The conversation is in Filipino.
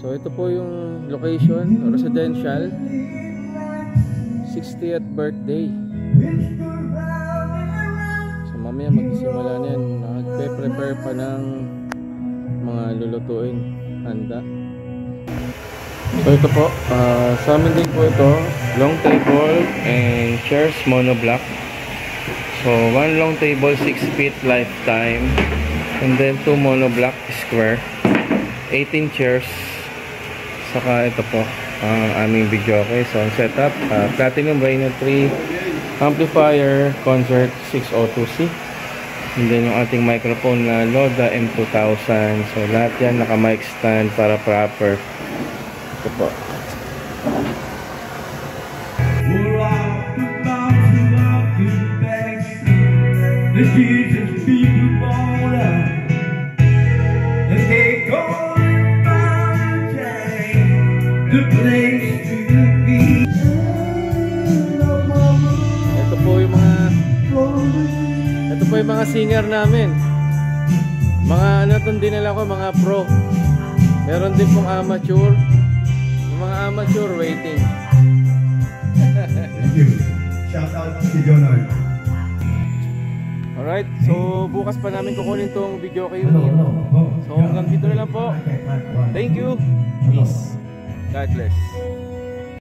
So ito po yung location, residential, 60th birthday. So mamaya magsisimula na yan. Nagpe-prepare pa ng mga lulutuin, handa. So ito po, sa amin din po ito, long table and chairs monoblock. So one long table 6 feet lifetime, and then 2 monoblock square, 18 chairs. Saka ito po ang aming video. Okay, so ang setup, Platinum Rhino 3 amplifier, concert 602C, and then yung ating microphone na Loda M2000. So lahat yan naka mic stand para proper. Ito po. Ito po yung mga singer namin. Mga ano itong dinala ko, mga pro. Meron din pong amateur. Yung mga amateur waiting. Thank you. Shout out si Jonard. Alright, so bukas pa namin kukunin tong video kayo. So hanggang dito na lang po. Thank you. Peace. God bless.